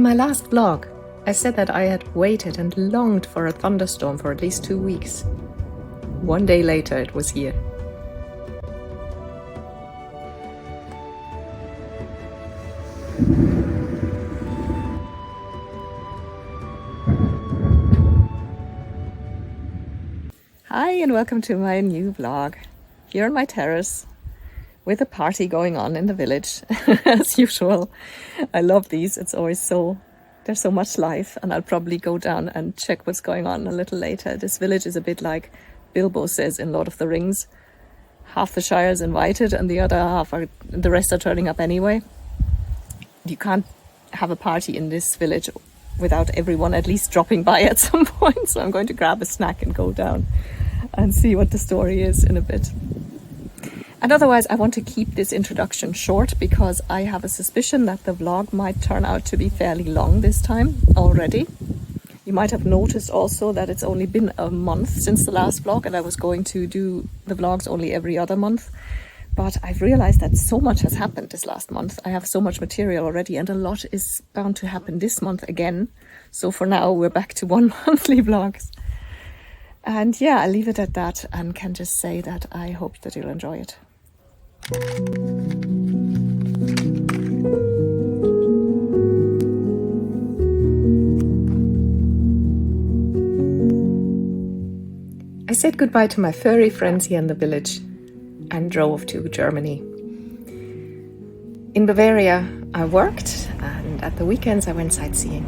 my last vlog, I said that I had waited and longed for a thunderstorm for at least 2 weeks. One day later, it was here. Hi and welcome to my new vlog. Here on my terrace with a party going on in the village as usual. I love these, it's always there's so much life, and I'll probably go down and check what's going on a little later. This village is a bit like Bilbo says in Lord of the Rings. Half the Shire is invited and the rest are turning up anyway. You can't have a party in this village without everyone at least dropping by at some point. So I'm going to grab a snack and go down and see what the story is in a bit. And otherwise, I want to keep this introduction short because I have a suspicion that the vlog might turn out to be fairly long this time already. You might have noticed also that it's only been a month since the last vlog, and I was going to do the vlogs only every other month. But I've realized that so much has happened this last month. I have so much material already, and a lot is bound to happen this month again. So for now, we're back to one monthly vlogs. And yeah, I'll leave it at that and can just say that I hope that you'll enjoy it. I said goodbye to my furry friends here in the village and drove to Germany. In Bavaria, I worked, and at the weekends I went sightseeing.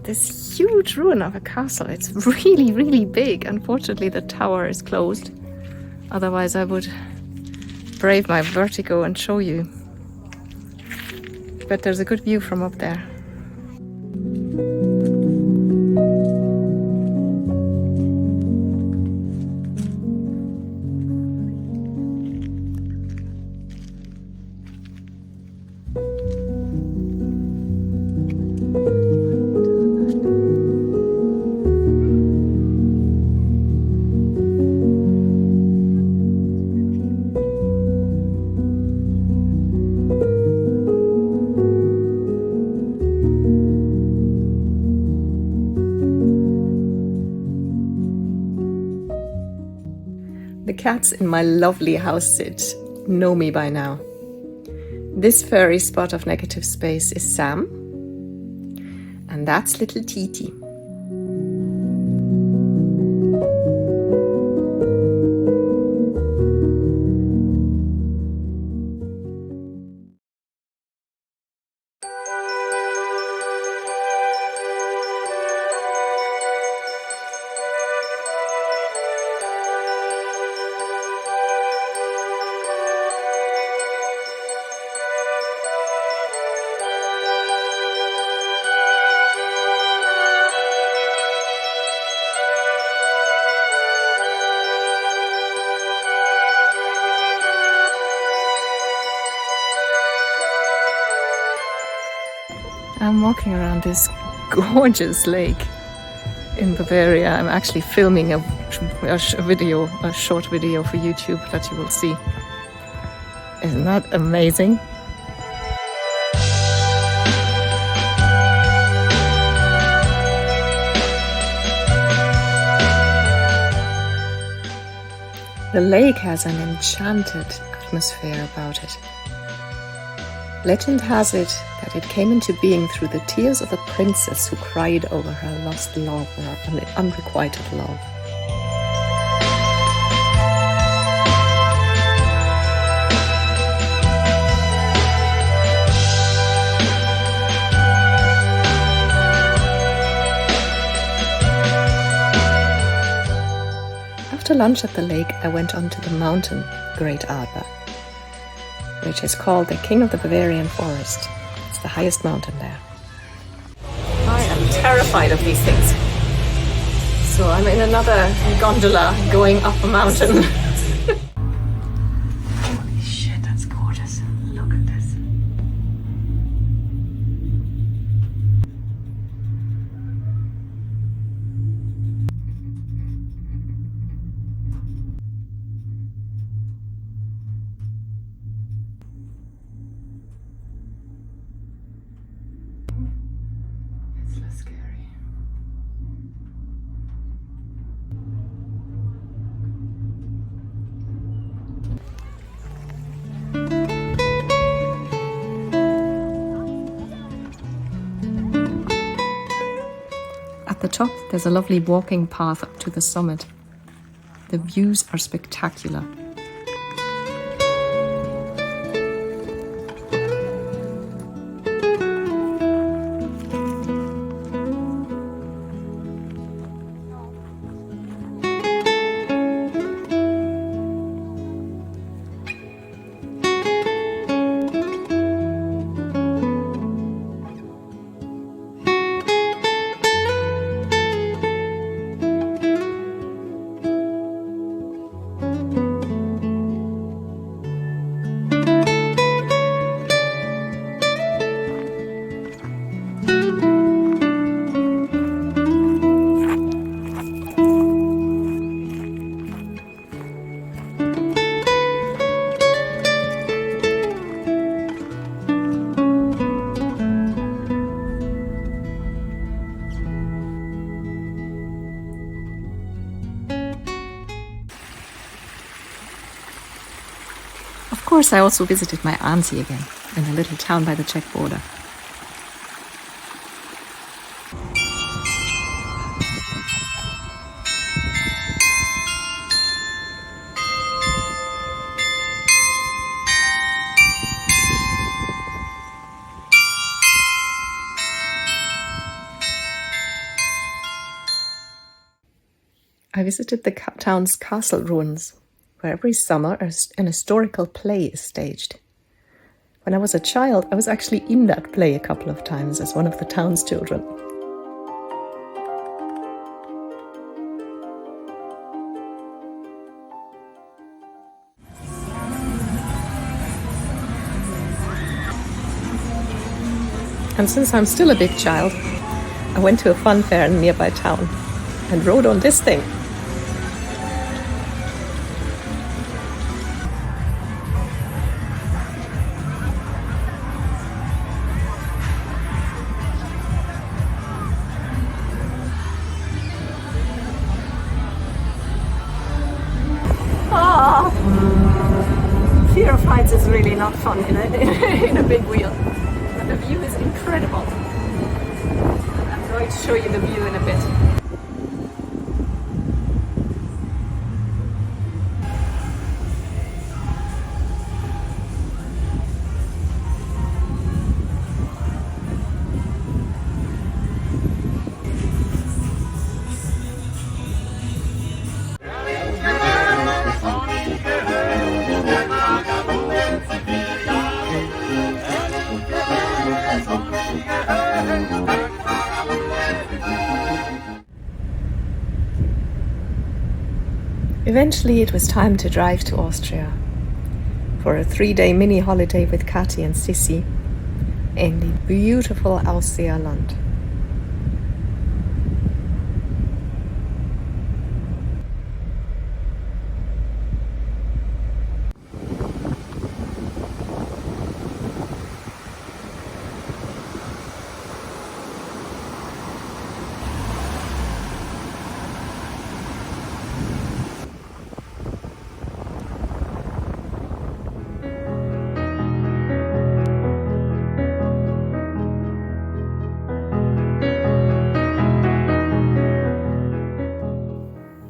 This huge ruin of a castle. It's really, really big. Unfortunately, the tower is closed. Otherwise, I would brave my vertigo and show you. But there's a good view from up there. The cats in my lovely house sit know me by now. This furry spot of negative space is Sam, and that's little Titi. I'm walking around this gorgeous lake in Bavaria. I'm actually filming a short video for YouTube that you will see. Isn't that amazing? The lake has an enchanted atmosphere about it. Legend has it that it came into being through the tears of a princess who cried over her lost love, or her unrequited love. After lunch at the lake, I went on to the mountain, Great Adler, which is called the King of the Bavarian Forest. It's the highest mountain there. I am terrified of these things. So I'm in another gondola going up a mountain. Holy shit, that's gorgeous. Look at this. It's less scary. At the top, there's a lovely walking path up to the summit. The views are spectacular. Of course, I also visited my auntie again, in a little town by the Czech border. I visited the town's castle ruins, where every summer an historical play is staged. When I was a child, I was actually in that play a couple of times as one of the town's children. And since I'm still a big child, I went to a fun fair in a nearby town and rode on this thing. Fear of heights is really not fun in a big wheel, but the view is incredible. I'm going to show you the view in a bit. Eventually it was time to drive to Austria for a 3-day mini holiday with Kati and Sissi in the beautiful Ausseerland.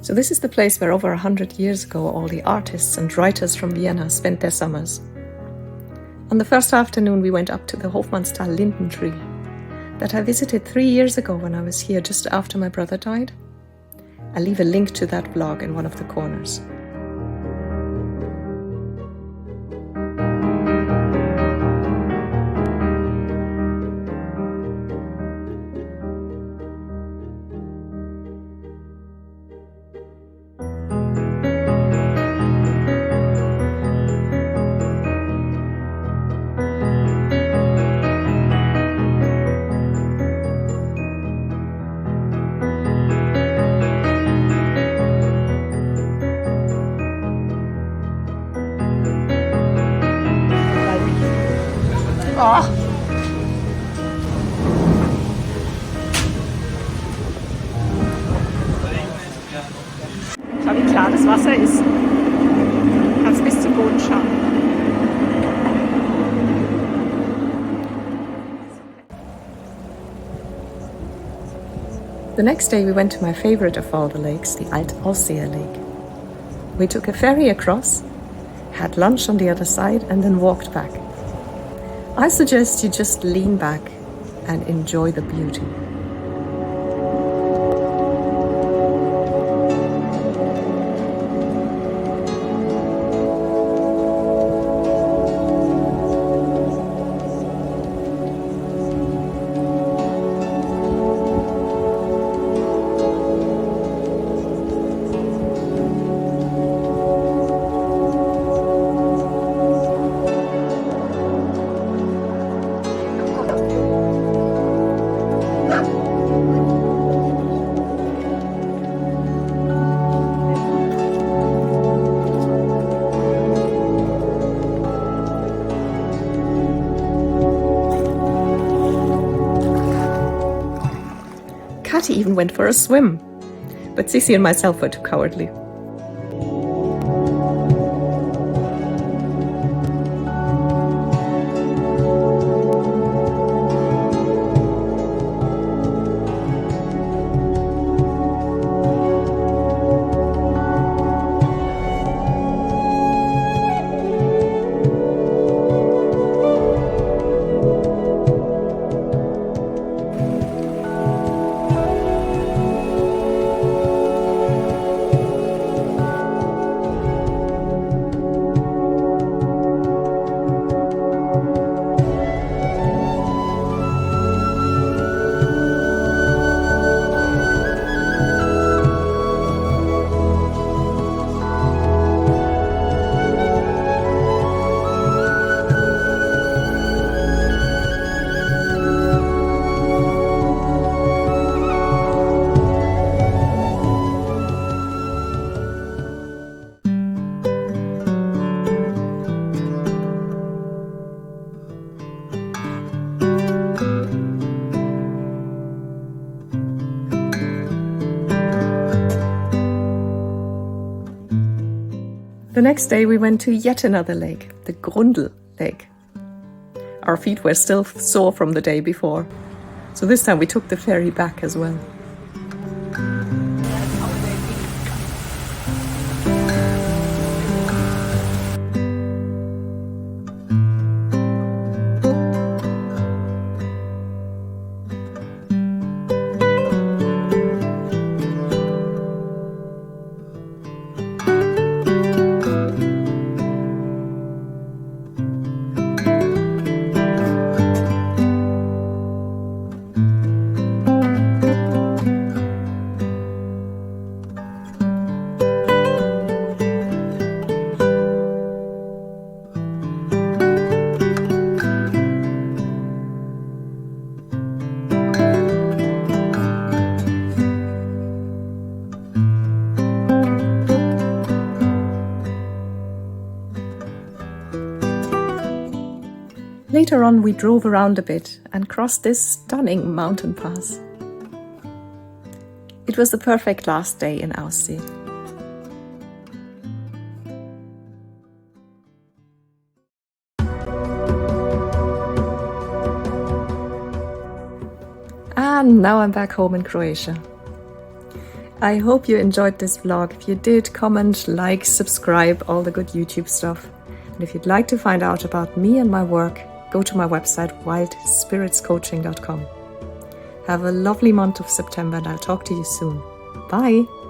So this is the place where over 100 years ago all the artists and writers from Vienna spent their summers. On the first afternoon we went up to the Hofmannsthal linden tree that I visited 3 years ago when I was here just after my brother died. I'll leave a link to that vlog in one of the corners. klar das Wasser ist. Du kannst bis zum Boden schauen. The next day we went to my favorite of all the lakes, the Alt-Aussee Lake. We took a ferry across, had lunch on the other side, and then walked back. I suggest you just lean back and enjoy the beauty. Kati even went for a swim, but Sissy and myself were too cowardly. The next day we went to yet another lake, the Grundl Lake. Our feet were still sore from the day before, so this time we took the ferry back as well. Later on, we drove around a bit and crossed this stunning mountain pass. It was the perfect last day in Aussee. And now I'm back home in Croatia. I hope you enjoyed this vlog. If you did, comment, like, subscribe, all the good YouTube stuff. And if you'd like to find out about me and my work, go to my website wildspiritscoaching.com. Have a lovely month of September and I'll talk to you soon. Bye!